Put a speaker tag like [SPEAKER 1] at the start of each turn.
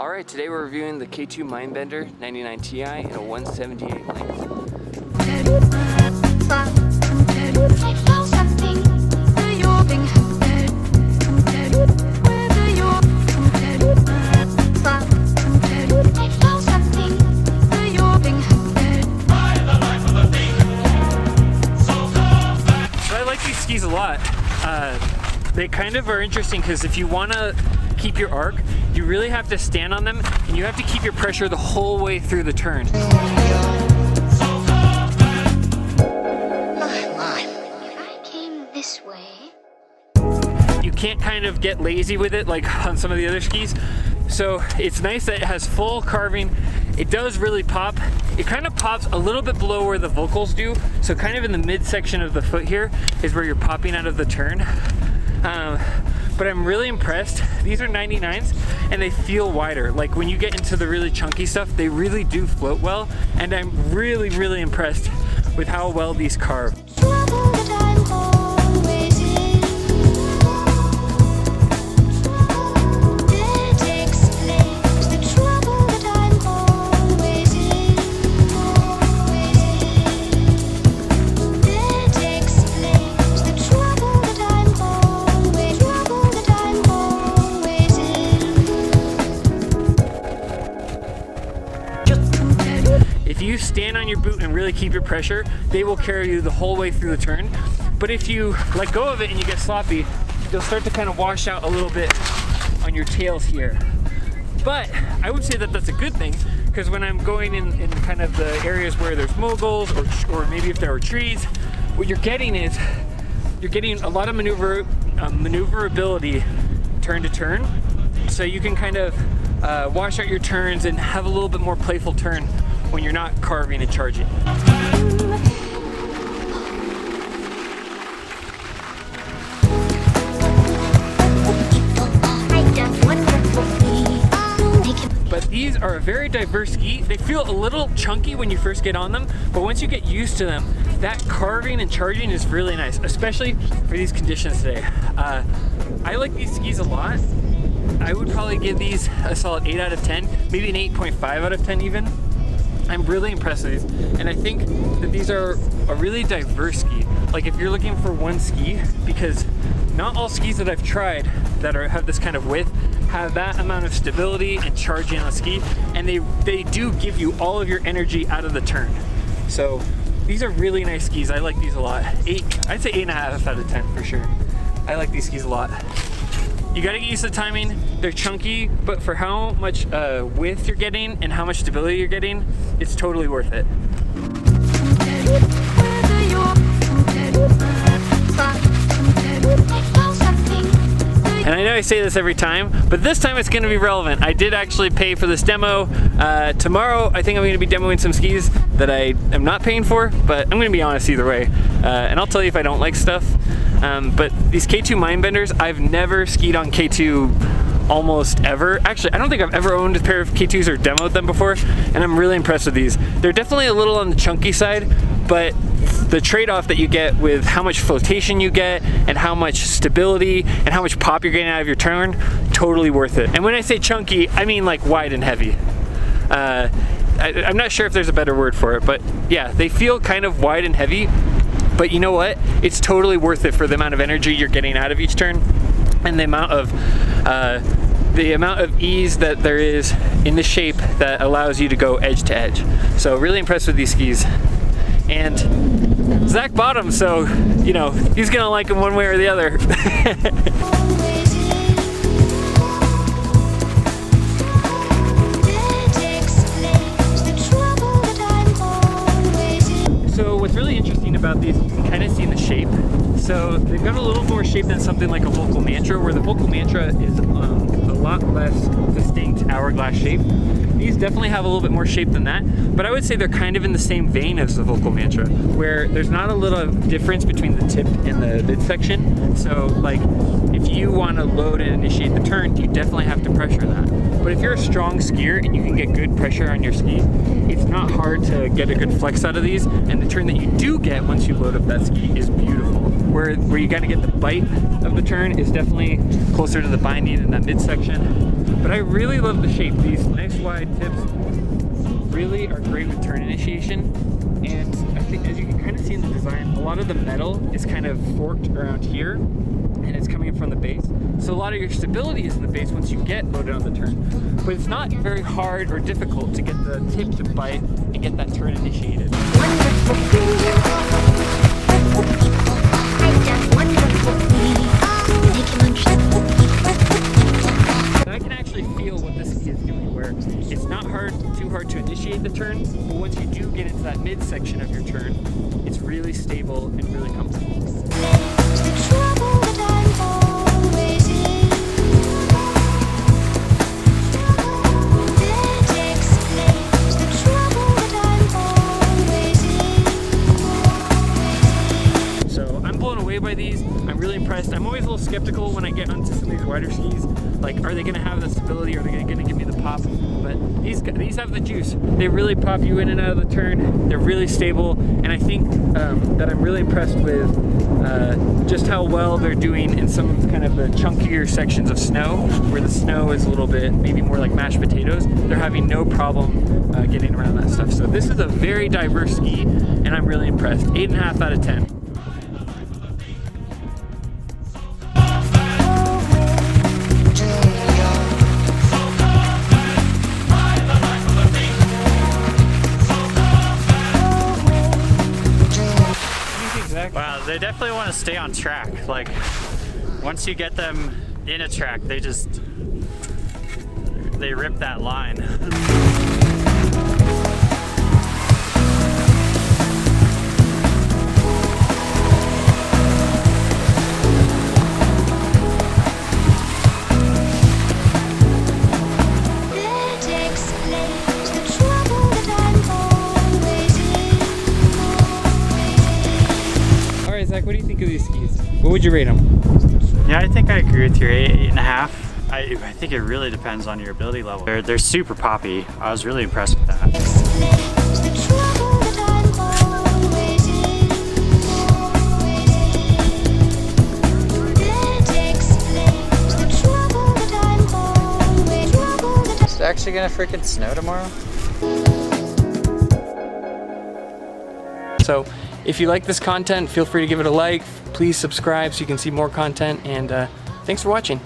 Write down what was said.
[SPEAKER 1] Alright, today we're reviewing the K2 MINDBENDER 99TI in a 178 length.
[SPEAKER 2] So I like these skis a lot. They kind of are interesting because if you want to keep your arc, you really have to stand on them and you have to keep your pressure the whole way through the turn.
[SPEAKER 3] I came this way.
[SPEAKER 2] You can't kind of get lazy with it like on some of the other skis. So it's nice that it has full carving. It does really pop. It kind of pops a little bit below where the vocals do. So kind of in the midsection of the foot here is where you're popping out of the turn. But I'm really impressed. These are 99s and they feel wider. Like when you get into the really chunky stuff, they really do float well. And I'm really, really impressed with how well these carve. If you stand on your boot and really keep your pressure, they will carry you the whole way through the turn. But if you let go of it and you get sloppy, you'll start to kind of wash out a little bit on your tails here. But I would say that that's a good thing, because when I'm going in kind of the areas where there's moguls or maybe if there are trees, what you're getting is you're getting a lot of maneuverability turn to turn. So you can kind of wash out your turns and have a little bit more playful turn when you're not carving and charging. But these are a very diverse ski. They feel a little chunky when you first get on them, but once you get used to them, that carving and charging is really nice, especially for these conditions today. I like these skis a lot. I would probably give these a solid 8 out of 10, maybe an 8.5 out of 10 even. I'm really impressed with these, and I think that these are a really diverse ski. Like if you're looking for one ski, because not all skis that I've tried that have this kind of width have that amount of stability and charging on the ski, and they do give you all of your energy out of the turn. So these are really nice skis. I like these a lot. I'd say 8.5 out of 10 for sure. I like these skis a lot. You gotta get used to the timing. They're chunky, but for how much width you're getting and how much stability you're getting, it's totally worth it. And I know I say this every time, but this time it's gonna be relevant. I did actually pay for this demo. Tomorrow, I think I'm gonna be demoing some skis that I am not paying for, but I'm gonna be honest either way. And I'll tell you if I don't like stuff. But these K2 MINDBENDERs, I've never skied on K2 almost ever. Actually, I don't think I've ever owned a pair of K2s or demoed them before, and I'm really impressed with these. They're definitely a little on the chunky side, but the trade-off that you get with how much flotation you get and how much stability and how much pop you're getting out of your turn, totally worth it. And when I say chunky, I mean like wide and heavy. I'm not sure if there's a better word for it, but yeah, they feel kind of wide and heavy, but you know what? It's totally worth it for the amount of energy you're getting out of each turn and the amount of ease that there is in the shape that allows you to go edge to edge. So really impressed with these skis. And Zach bought them, so you know he's gonna like them one way or the other. So what's really interesting about these, you can kind of see the shape. So they've got a little more shape than something like a Vocal Mantra, where the Vocal Mantra is a lot less distinct hourglass shape. These definitely have a little bit more shape than that, but I would say they're kind of in the same vein as the Vocal Mantra, where there's not a little difference between the tip and the midsection. So like if you want to load and initiate the turn, you definitely have to pressure that. But if you're a strong skier and you can get good pressure on your ski, it's not hard to get a good flex out of these, and the turn that you do get once you load up that ski is beautiful. Where you kind of get the bite of the turn is definitely closer to the binding in that midsection. But I really love the shape. These nice wide tips really are great with turn initiation. And I think, as you can kind of see in the design, a lot of the metal is kind of forked around here, and it's coming from the base. So a lot of your stability is in the base once you get loaded on the turn. But it's not very hard or difficult to get the tip to bite and get that turn initiated. I can actually feel what this ski is doing, where it's not too hard to initiate the turn, but once you do get into that midsection of your turn, it's really stable and really comfortable. By these, I'm really impressed. I'm always a little skeptical when I get onto some of these wider skis. Like, are they going to have the stability? Are they going to give me the pop? But these have the juice. They really pop you in and out of the turn. They're really stable, and I think that I'm really impressed with just how well they're doing in some of kind of the chunkier sections of snow, where the snow is a little bit maybe more like mashed potatoes. They're having no problem getting around that stuff. So this is a very diverse ski, and I'm really impressed. 8.5 out of 10.
[SPEAKER 4] Wow, they definitely want to stay on track. Like, once you get them in a track, they rip that line.
[SPEAKER 2] Zach, what do you think of these skis? What would you rate them?
[SPEAKER 4] Yeah, I think I agree with your 8.5. I think it really depends on your ability level. They're super poppy. I was really impressed with that.
[SPEAKER 5] Is it actually gonna freaking snow tomorrow?
[SPEAKER 2] So if you like this content, feel free to give it a like. Please subscribe so you can see more content, and thanks for watching.